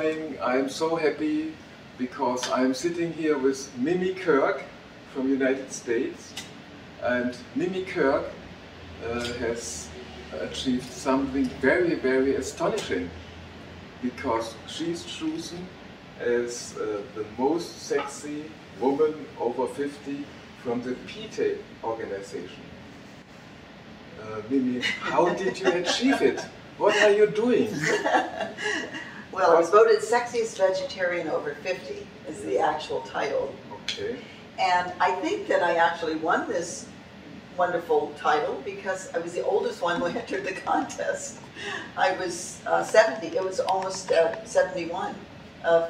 morning I'm so happy because I'm sitting here with Mimi Kirk from United States, and Mimi Kirk has achieved something very, very astonishing, because she's chosen as the most sexy woman over 50 from the PETA organization. Mimi, how did you achieve it? What are you doing? Well, I was voted Sexiest Vegetarian over 50 is the actual title. Okay. And I think that I actually won this wonderful title because I was the oldest one who entered the contest. I was 70, it was almost 71, a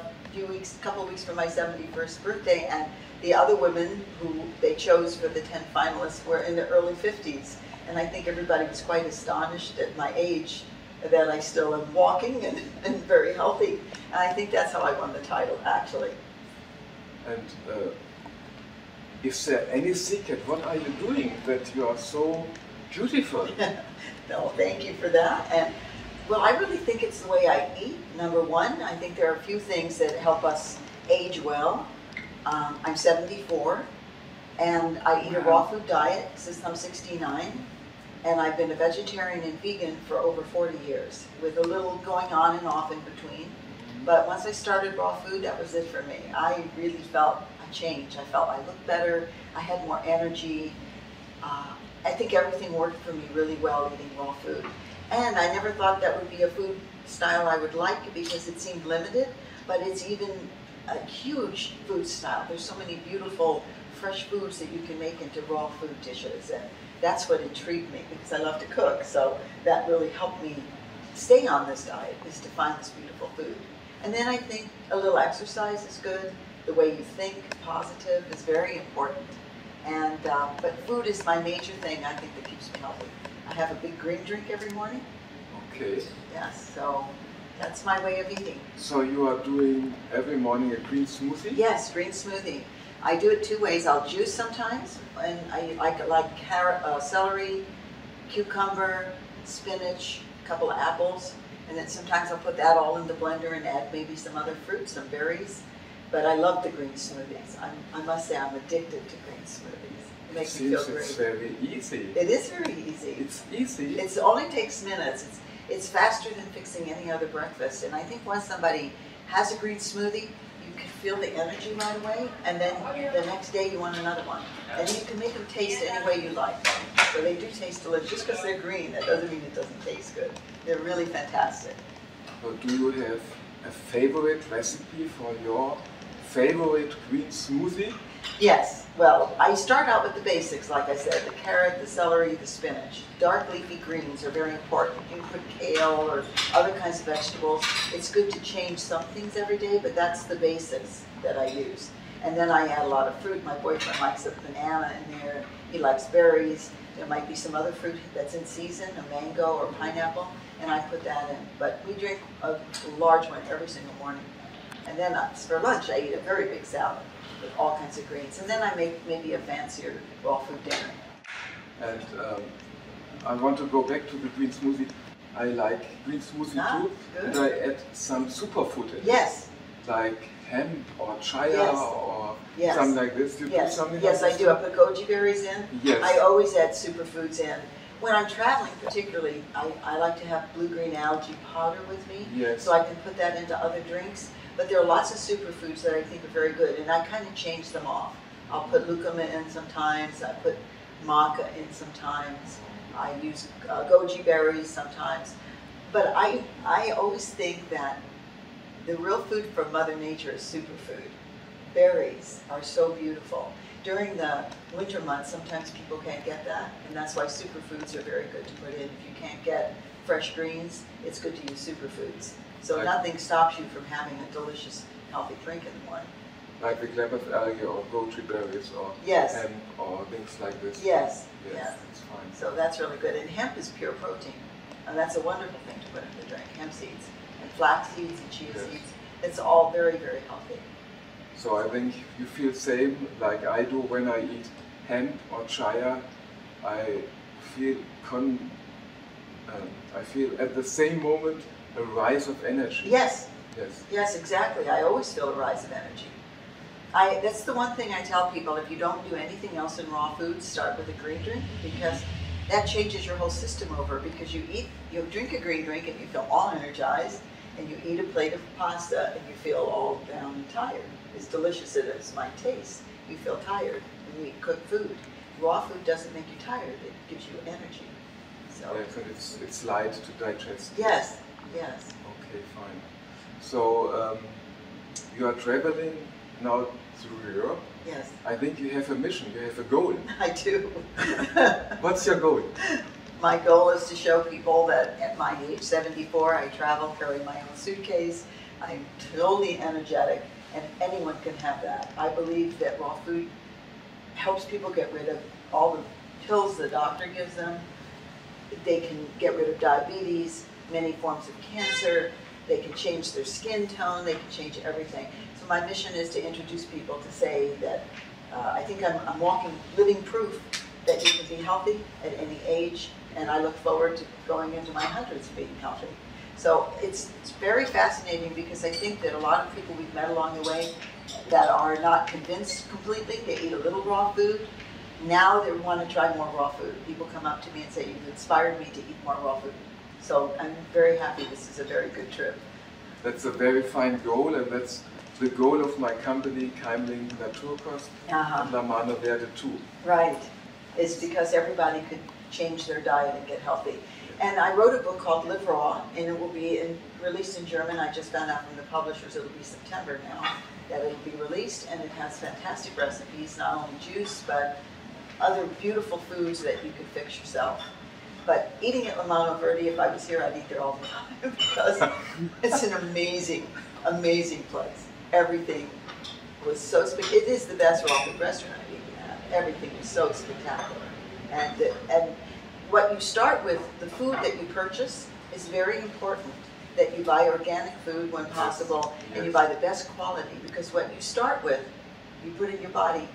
couple of weeks from my 71st birthday, and the other women who they chose for the 10 finalists were in their early 50s. And I think everybody was quite astonished at my age, that I still am walking and very healthy. And I think that's how I won the title, actually. And is there any secret? What are you doing that you are so beautiful? No, thank you for that. And well, I really think it's the way I eat. Number one, I think there are a few things that help us age well. I'm 74, and I eat a raw food diet since I'm 69. And I've been a vegetarian and vegan for over 40 years, with a little going on and off in between. But once I started raw food, that was it for me. I really felt a change. I felt I looked better, I had more energy. I think everything worked for me really well eating raw food. And I never thought that would be a food style I would like because it seemed limited, but it's even a huge food style. There's so many beautiful fresh foods that you can make into raw food dishes. And that's what intrigued me because I love to cook, so that really helped me stay on this diet, is to find this beautiful food. And then I think a little exercise is good. The way you think, positive, is very important. And but food is my major thing, I think, that keeps me healthy. I have a big green drink every morning. Okay. Yes, so that's my way of eating. So you are doing every morning a green smoothie? Yes, green smoothie. I do it two ways. I'll juice sometimes, and I like carrot, celery, cucumber, spinach, a couple of apples, and then sometimes I'll put that all in the blender and add maybe some other fruits, some berries. But I love the green smoothies. I must say I'm addicted to green smoothies. It makes me feel great. It's very easy. It is very easy. It's easy. It only takes minutes. It's faster than fixing any other breakfast. And I think once somebody has a green smoothie, you can feel the energy right away, and then the next day you want another one. And you can make them taste any way you like. So they do taste delicious. Just because they're green, that doesn't mean it doesn't taste good. They're really fantastic. So do you have a favorite recipe for your favorite green smoothie? Yes. Well, I start out with the basics, like I said, the carrot, the celery, the spinach. Dark leafy greens are very important. You can put kale or other kinds of vegetables. It's good to change some things every day, but that's the basics that I use. And then I add a lot of fruit. My boyfriend likes a banana in there. He likes berries. There might be some other fruit that's in season, a mango or pineapple, and I put that in. But we drink a large one every single morning. And then for lunch, I eat a very big salad with all kinds of greens. And then I make maybe a fancier raw food dinner. And I want to go back to the green smoothie. I like green smoothie too. Good. And I add some superfood in it. Yes. Like hemp or chia or Yes. something like this. Do you put something Yes, like I this? do. I put goji berries in. Yes. I always add superfoods in. When I'm traveling particularly, I like to have blue-green algae powder with me. Yes. So I can put that into other drinks. But there are lots of superfoods that I think are very good, and I kind of change them off. I'll put lucuma in sometimes, I put maca in sometimes, I use goji berries sometimes. But I always think that the real food from Mother Nature is superfood. Berries are so beautiful. During the winter months, sometimes people can't get that, and that's why superfoods are very good to put in. If you can't get fresh greens, it's good to use superfoods. So nothing stops you from having a delicious, healthy drink in the morning. Like the clam of algae or goji berries or hemp or things like this. Yes. It's fine. So that's really good. And hemp is pure protein. And that's a wonderful thing to put in the drink. Hemp seeds and flax seeds and chia seeds. It's all very, very healthy. So I think you feel same like I do when I eat hemp or chia. I feel at the same moment a rise of energy. Yes, Yes. Yes, exactly. I always feel a rise of energy. That's the one thing I tell people, if you don't do anything else in raw foods, start with a green drink, because that changes your whole system over, because you drink a green drink and you feel all energized, and you eat a plate of pasta and you feel all down and tired. As delicious as it might taste, you feel tired when you eat cooked food. Raw food doesn't make you tired, it gives you energy. So yes, and it's light to digest. yes, yes. Okay, fine. So you are traveling now through Europe. Yes. I think you have a mission, you have a goal. I do. What's your goal? My goal is to show people that at my age, 74, I travel, carry my own suitcase, I'm totally energetic, and anyone can have that. I believe that raw food helps people get rid of all the pills the doctor gives them. They can get rid of diabetes, many forms of cancer, they can change their skin tone, they can change everything. So my mission is to introduce people to say that I think I'm walking living proof that you can be healthy at any age, and I look forward to going into my hundreds being healthy. So it's very fascinating, because I think that a lot of people we've met along the way that are not convinced completely, they eat a little raw food, now they want to try more raw food. People come up to me and say, you've inspired me to eat more raw food. So I'm very happy this is a very good trip. That's a very fine goal, and that's the goal of my company, Keimling Naturkost, and La Mano Verde too. Right, it's because everybody could change their diet and get healthy. And I wrote a book called Live Raw, and it will be released in German. I just found out from the publishers it'll be September now that it'll be released, and it has fantastic recipes, not only juice, but other beautiful foods that you can fix yourself. But eating at La Mano Verde, if I was here, I'd eat there all the time, because it's an amazing, amazing place. Everything was so spectacular. It is the best raw food restaurant I've eaten at. Everything was so spectacular. And what you start with, the food that you purchase, is very important. That you buy organic food when possible, and you buy the best quality, because what you start with, you put in your body,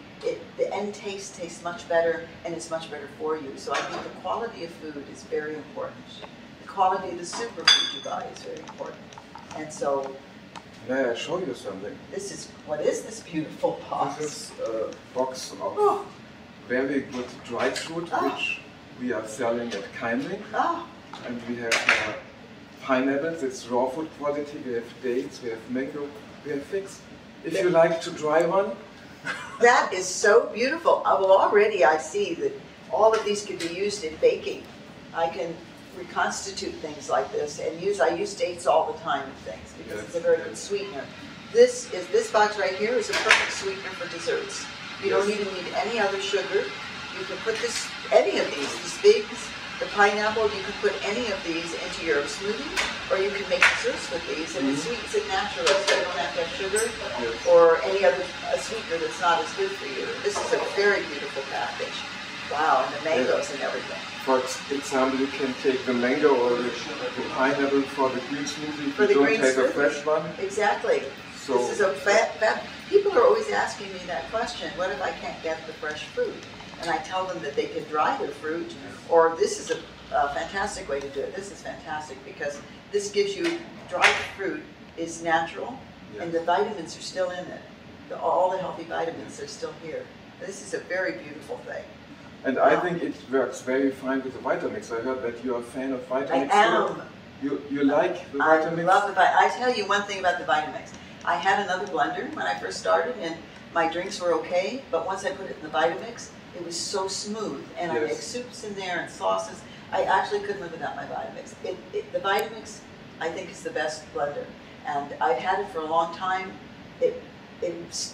the end taste tastes much better, and it's much better for you. So I think the quality of food is very important. The quality of the superfood you buy is very important. And so, may I show you something? What is this beautiful box? This is a box of very good dried fruit, which we are selling at Keimling. And we have pineapples, it's raw food quality, we have dates, we have mango, we have figs. If you like to try one. That is so beautiful. Well, already I see that all of these could be used in baking. I can reconstitute things like this and I use dates all the time in things, because it's a very good sweetener. This box right here is a perfect sweetener for desserts. You don't even need any other sugar. You can put any of these figs, the pineapple, you can put any of these into your smoothie, or you can make desserts with these, and it sweetens it naturally, so you don't have to have sugar or any other sweetener that's not as good for you. This is a very beautiful package. Wow, and the mangoes and everything. For example, you can take the mango or the pineapple for the green smoothie if you don't have a fresh one. Exactly. So this is a people are always asking me that question, what if I can't get the fresh fruit? And I tell them that they can dry their fruit, or this is a fantastic way to do it. This is fantastic, because this gives you, dried fruit is natural, and the vitamins are still in it. All the healthy vitamins are still here. This is a very beautiful thing. And I think it works very fine with the Vitamix. I heard that you're a fan of Vitamix. I am. You like the Vitamix? I love the Vitamix. I tell you one thing about the Vitamix. I had another blender when I first started, and my drinks were okay, but once I put it in the Vitamix, it was so smooth, and I make soups in there and sauces. I actually couldn't live without my Vitamix. The Vitamix, I think, is the best blender, and I've had it for a long time. It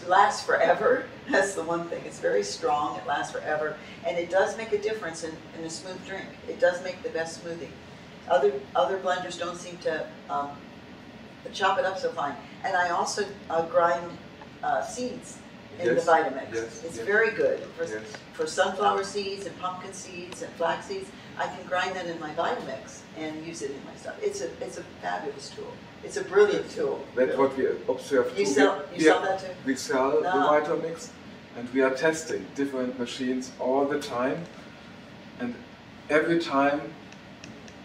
lasts forever. That's the one thing. It's very strong. It lasts forever, and it does make a difference in a smooth drink. It does make the best smoothie. Other blenders don't seem to chop it up so fine. And I also grind seeds in the Vitamix. It's very good for sunflower seeds and pumpkin seeds and flax seeds. I can grind that in my Vitamix and use it in my stuff. It's a fabulous tool. It's a brilliant tool. That's what we observe too. You sell that too? We sell the Vitamix, and we are testing different machines all the time, and every time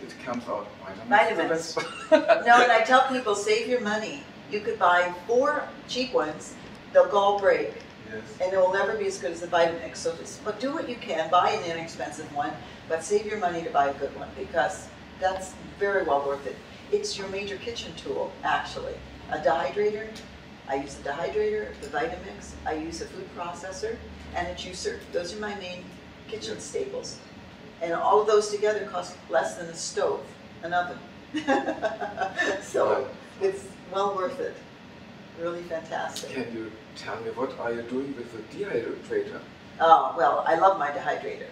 it comes out Vitamix. No, and I tell people, save your money. You could buy 4 cheap ones, they'll all break. Yes. And it will never be as good as the Vitamix. So just but do what you can, buy an inexpensive one, but save your money to buy a good one because that's very well worth it. It's your major kitchen tool, actually. A dehydrator, I use a dehydrator, the Vitamix, I use a food processor, and a juicer. Those are my main kitchen staples. And all of those together cost less than a stove, an oven. So it's well worth it. Really fantastic. Can you tell me what are you doing with the dehydrator? Oh, well, I love my dehydrator.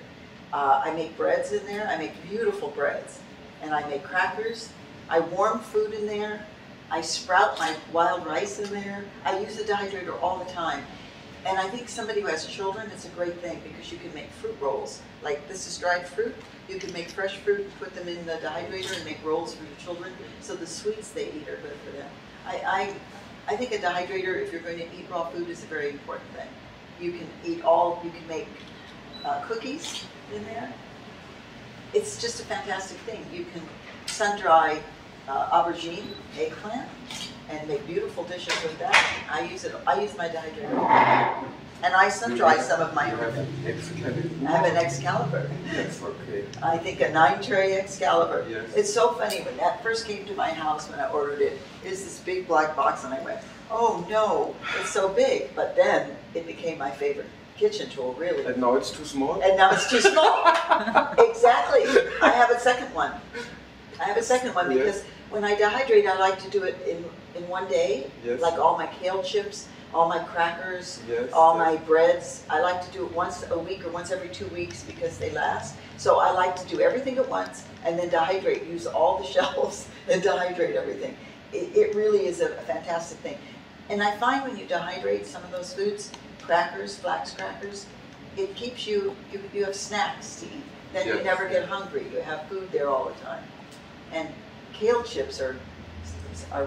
I make breads in there. I make beautiful breads. And I make crackers. I warm food in there. I sprout my wild rice in there. I use the dehydrator all the time. And I think somebody who has children, it's a great thing because you can make fruit rolls. Like this is dried fruit. You can make fresh fruit and put them in the dehydrator and make rolls for your children. So the sweets they eat are good for them. I think a dehydrator, if you're going to eat raw food, is a very important thing. You can eat all, you can make cookies in there. It's just a fantastic thing. You can sun-dry aubergine, eggplant, and make beautiful dishes with that. I use my dehydrator. And I sun-dry some of my own. Excalibur. I have an Excalibur. Yes, okay. I think a 9-tray Excalibur. Yes. It's so funny, when that first came to my house when I ordered it, it was this big black box and I went, oh no, it's so big. But then it became my favorite kitchen tool, really. And now it's too small? And now it's too small. Exactly. I have a second one. I have a second one because when I dehydrate, I like to do it in one day. Yes. Like all my kale chips, all my crackers, yes, all my breads. I like to do it once a week or once every 2 weeks because they last. So I like to do everything at once and then dehydrate, use all the shelves and dehydrate everything. It really is a fantastic thing. And I find when you dehydrate some of those foods, crackers, flax crackers, it keeps you have snacks to eat. Then you never get hungry. You have food there all the time. And kale chips are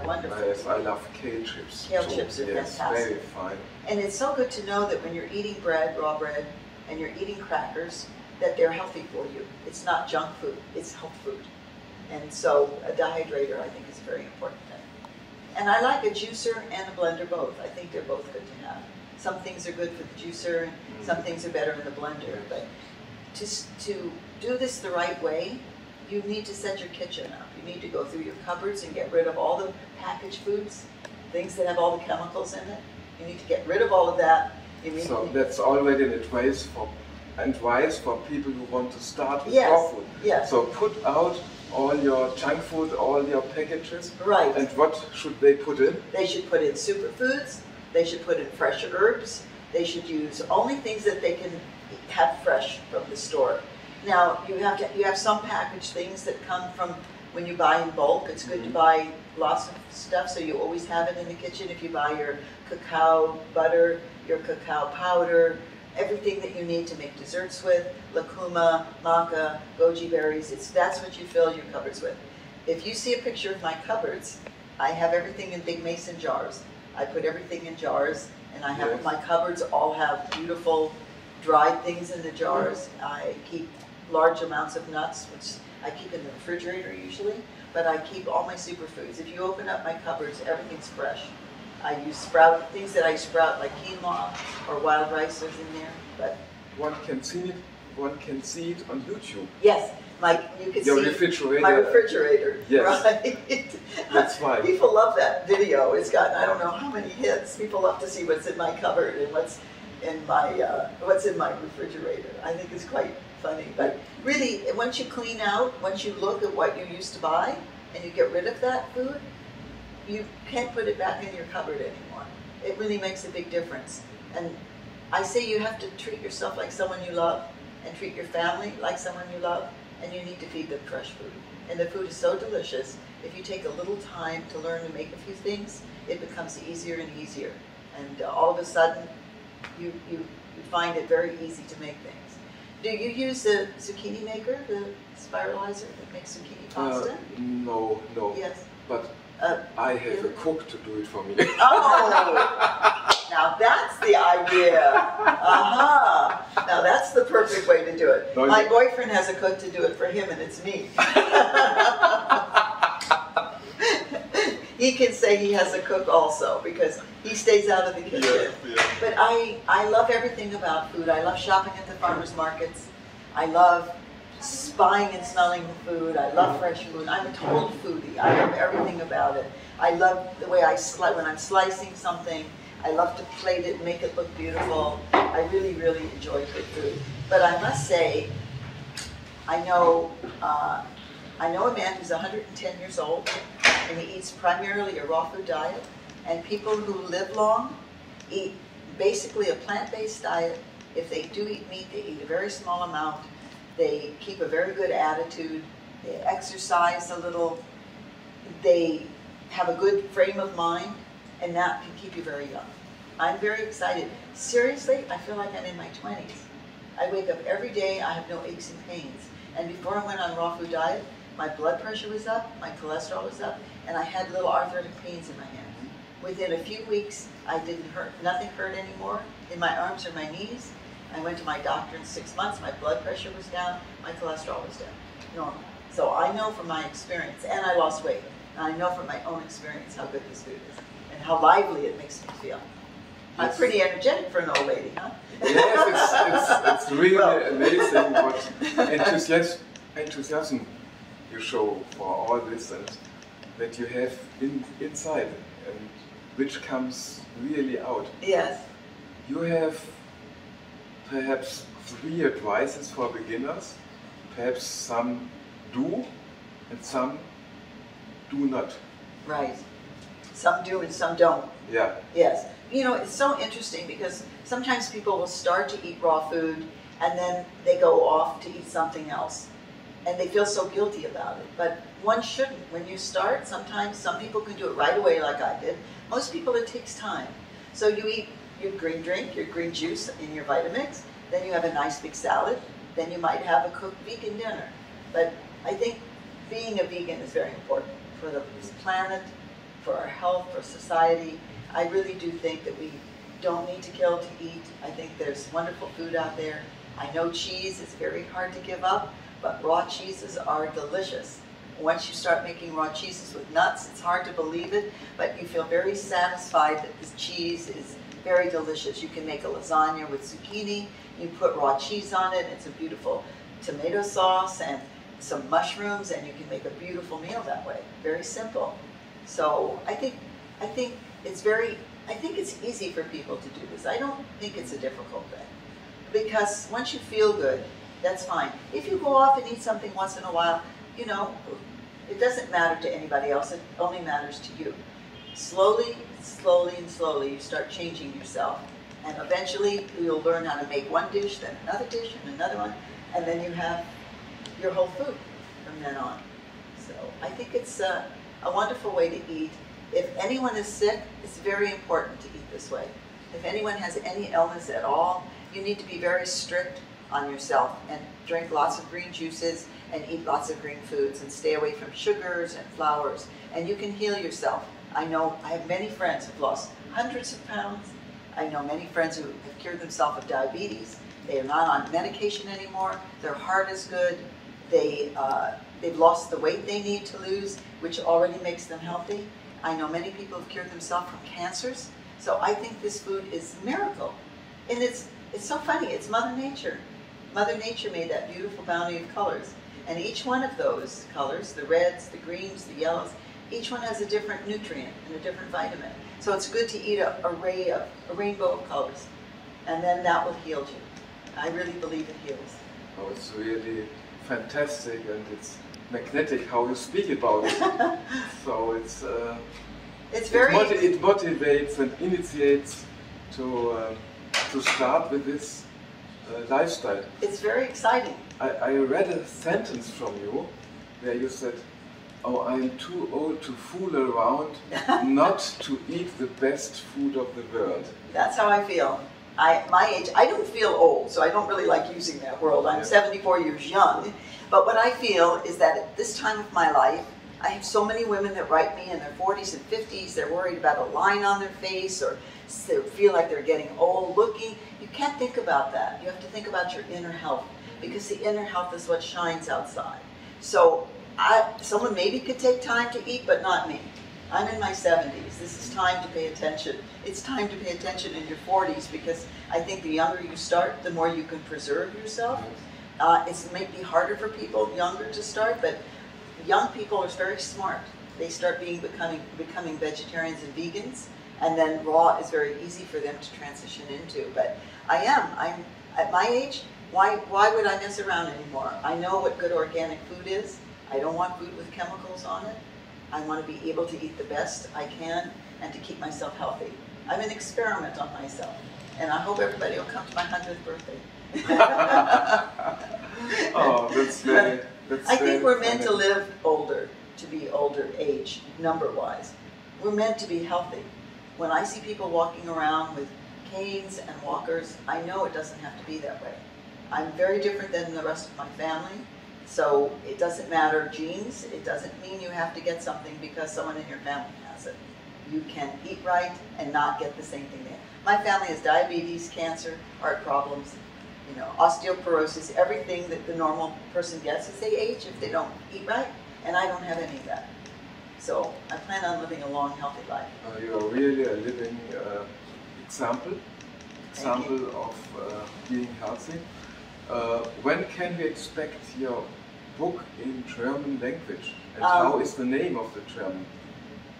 wonderful. Yes, I love kale chips. Kale chips are fantastic. Very fine. And it's so good to know that when you're eating bread, raw bread, and you're eating crackers, that they're healthy for you. It's not junk food, it's health food. And so a dehydrator, I think, is a very important thing. And I like a juicer and a blender both. I think they're both good to have. Some things are good for the juicer, and some things are better in the blender. But to do this the right way, you need to set your kitchen up. You need to go through your cupboards and get rid of all the packaged foods, things that have all the chemicals in it. You need to get rid of all of that. So that's already an advice for people who want to start with raw food. Yes. So put out all your junk food, all your packages. Right. And what should they put in? They should put in superfoods. They should put in fresh herbs. They should use only things that they can have fresh from the store. Now you have some packaged things that come from when you buy in bulk. It's good to buy lots of stuff so you always have it in the kitchen. If you buy your cacao butter, your cacao powder, everything that you need to make desserts with, lucuma, maca, goji berries, that's what you fill your cupboards with. If you see a picture of my cupboards, I have everything in big mason jars. I put everything in jars, and I have my cupboards all have beautiful dried things in the jars. I keep large amounts of nuts, which I keep in the refrigerator usually, but I keep all my superfoods. If you open up my cupboards, everything's fresh. I use things that I sprout like quinoa or wild rice is in there. But one can see it on YouTube. Yes, you can Your see refrigerator. my refrigerator. Yes. Right. That's fine. People love that video. It's gotten I don't know how many hits. People love to see what's in my cupboard and what's in my refrigerator. I think it's quite funny. But really, once you clean out, once you look at what you used to buy and you get rid of that food, you can't put it back in your cupboard anymore. It really makes a big difference. And I say you have to treat yourself like someone you love and treat your family like someone you love, and you need to feed them fresh food. And the food is so delicious. If you take a little time to learn to make a few things, it becomes easier and easier. And all of a sudden, you find it very easy to make things. Do you use the zucchini maker, the spiralizer that makes zucchini pasta? No. Yes. But I have a cook to do it for me. Oh, now that's the idea. Now that's the perfect way to do it. No, my boyfriend has a cook to do it for him, and it's me. he can say he has a cook also because he stays out of the kitchen. Yeah, yeah. But I love everything about food. I love shopping at the farmers markets. I love spying and smelling the food. I love fresh food. I'm a total foodie. I love everything about it. I love the way when I'm slicing something. I love to plate it, make it look beautiful. I really, really enjoy good food. But I must say, I know a man who's 110 years old, and he eats primarily a raw food diet. And people who live long eat basically a plant-based diet. If they do eat meat, they eat a very small amount. They keep a very good attitude. They exercise a little. They have a good frame of mind, and that can keep you very young. I'm very excited. Seriously, I feel like I'm in my 20s. I wake up every day, I have no aches and pains. And before I went on raw food diet, my blood pressure was up, my cholesterol was up, and I had little arthritic pains in my hands. Within a few weeks, nothing hurt anymore in my arms or my knees. I went to my doctor in 6 months, my blood pressure was down, my cholesterol was down, normal. So I know from my experience, and I lost weight, and I know from my own experience how good this food is, and how lively it makes me feel. I'm pretty energetic for an old lady, huh? Yes, it's really amazing what enthusiasm you show for all this and that you have inside and which comes really out. Yes. You have perhaps 3 advices for beginners. Perhaps some do and some do not. Right. Some do and some don't. Yeah. Yes. You know, it's so interesting because sometimes people will start to eat raw food and then they go off to eat something else. And they feel so guilty about it. But one shouldn't. When you start, sometimes some people can do it right away like I did. Most people, it takes time. So you eat your green drink, your green juice in your Vitamix, then you have a nice big salad, then you might have a cooked vegan dinner. But I think being a vegan is very important for the planet, for our health, for society. I really do think that we don't need to kill to eat. I think there's wonderful food out there. I know cheese is very hard to give up, but raw cheeses are delicious. Once you start making raw cheeses with nuts, it's hard to believe it, but you feel very satisfied that this cheese is very delicious. You can make a lasagna with zucchini, you put raw cheese on it, it's a beautiful tomato sauce and some mushrooms, and you can make a beautiful meal that way. Very simple. So I think it's easy for people to do this. I don't think it's a difficult thing. Because once you feel good, that's fine. If you go off and eat something once in a while, you know, it doesn't matter to anybody else, it only matters to you. Slowly, slowly, and slowly, you start changing yourself. And eventually, you'll learn how to make one dish, then another dish, and another one, and then you have your whole food from then on. So I think it's a wonderful way to eat. If anyone is sick, it's very important to eat this way. If anyone has any illness at all, you need to be very strict on yourself and drink lots of green juices and eat lots of green foods and stay away from sugars and flours, and you can heal yourself. I know I have many friends who've lost hundreds of pounds. I know many friends who have cured themselves of diabetes. They are not on medication anymore. Their heart is good. They've lost the weight they need to lose, which already makes them healthy. I know many people have cured themselves from cancers. So I think this food is a miracle. And it's so funny, it's Mother Nature. Mother Nature made that beautiful bounty of colors. And each one of those colors, the reds, the greens, the yellows, each one has a different nutrient and a different vitamin. So it's good to eat a rainbow of colors. And then that will heal you. I really believe it heals. Oh, it's really fantastic and it's magnetic how you speak about it. So it motivates and initiates to start with this lifestyle. It's very exciting. I read a sentence from you where you said, "Oh, I'm too old to fool around, not to eat the best food of the world." That's how I feel. My age, I don't feel old, so I don't really like using that word. I'm 74 years young. But what I feel is that at this time of my life, I have so many women that write me in their 40s and 50s. They're worried about a line on their face or they feel like they're getting old looking. You can't think about that. You have to think about your inner health because the inner health is what shines outside. So someone maybe could take time to eat, but not me. I'm in my 70s. This is time to pay attention. It's time to pay attention in your 40s because I think the younger you start, the more you can preserve yourself. It may be harder for people younger to start, but young people are very smart. They start becoming vegetarians and vegans, and then raw is very easy for them to transition into. But I'm at my age. Why would I mess around anymore? I know what good organic food is. I don't want food with chemicals on it. I want to be able to eat the best I can and to keep myself healthy. I'm an experiment on myself, and I hope everybody will come to my 100th birthday. Oh, I think we're meant to live older, to be older age, number-wise. We're meant to be healthy. When I see people walking around with canes and walkers, I know it doesn't have to be that way. I'm very different than the rest of my family, so it doesn't matter genes. It doesn't mean you have to get something because someone in your family has it. You can eat right and not get the same thing. My family has diabetes, cancer, heart problems, osteoporosis, everything that the normal person gets as they age if they don't eat right, and I don't have any of that. So I plan on living a long, healthy life. You are really a living example of being healthy. When can we expect your book in German language? And how is the name of the German?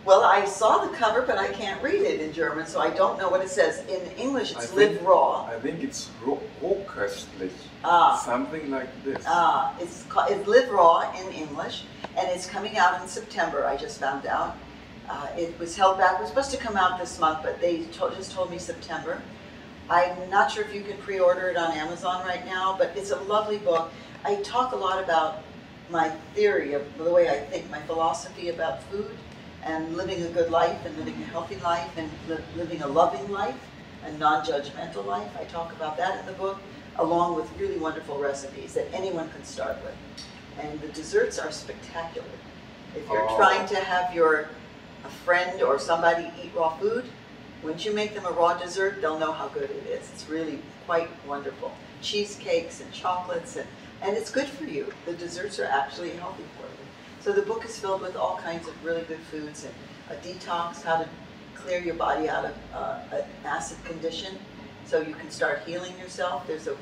Well, I saw the cover, but I can't read it in German, so I don't know what it says. In English, it's Live Raw. I think it's Rohköstlich, something like this. It's Live Raw in English, and it's coming out in September, I just found out. It was held back. It was supposed to come out this month, but they just told me September. I'm not sure if you can pre-order it on Amazon right now, but it's a lovely book. I talk a lot about my theory of the way I think, my philosophy about food, and living a good life, and living a healthy life, and living a loving life, a non-judgmental life. I talk about that in the book, along with really wonderful recipes that anyone can start with. And the desserts are spectacular. If you're trying to have a friend or somebody eat raw food, once you make them a raw dessert, they'll know how good it is. It's really quite wonderful. Cheesecakes and chocolates, and it's good for you. The desserts are actually healthy for you. So the book is filled with all kinds of really good foods and a detox, how to clear your body out of an acid condition so you can start healing yourself. There's a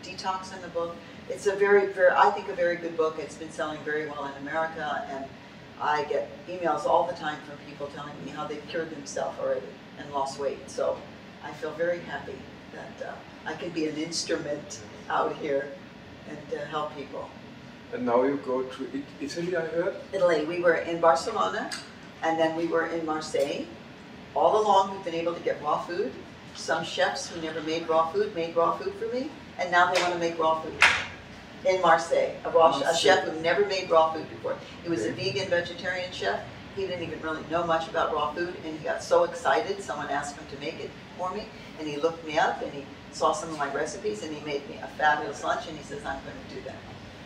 detox in the book. It's a I think a very good book. It's been selling very well in America, and I get emails all the time from people telling me how they've cured themselves already and lost weight. So I feel very happy that I can be an instrument out here and help people. And now you go to Italy, I heard? Italy. We were in Barcelona, and then we were in Marseille. All along, we've been able to get raw food. Some chefs who never made raw food for me, and now they want to make raw food. In Marseille, a chef who never made raw food before. He was a vegan, vegetarian chef. He didn't even really know much about raw food, and he got so excited, someone asked him to make it for me, and he looked me up, and he saw some of my recipes, and he made me a fabulous lunch, and he says, I'm going to do that.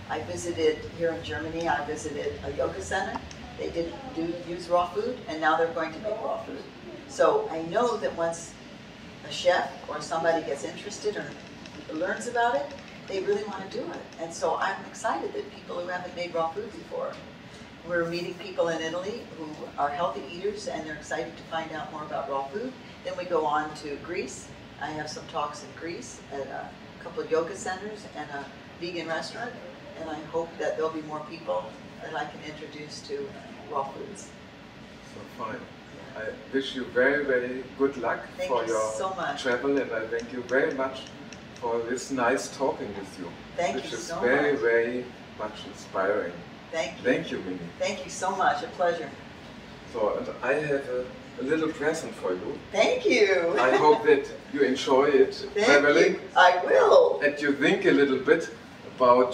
I visited, here in Germany, I visited a yoga center. They didn't use raw food, and now they're going to make raw food. So I know that once a chef or somebody gets interested or learns about it, they really want to do it. And so I'm excited that people who haven't made raw food before. We're meeting people in Italy who are healthy eaters, and they're excited to find out more about raw food. Then we go on to Greece. I have some talks in Greece at a couple of yoga centers and a vegan restaurant. And I hope that there'll be more people that I can introduce to raw foods. So fine. I wish you very, very good luck for your travel, and I thank you very much for this nice talking with you. Thank you so much. Which is very, very much inspiring. Thank you. Thank you, Mimi. Thank you so much. A pleasure. So, and I have a little present for you. Thank you. I hope that you enjoy it traveling. I will. And you think a little bit about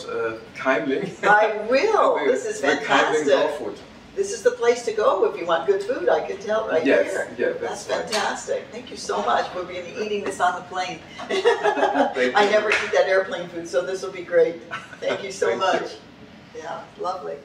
Keimling. I will. This is fantastic. The Keimling raw food. This is the place to go if you want good food. I can tell right here. Yeah, that's fantastic. Thank you so much. We're going to be eating this on the plane. I never eat that airplane food, so this will be great. Thank you so much. Yeah, lovely.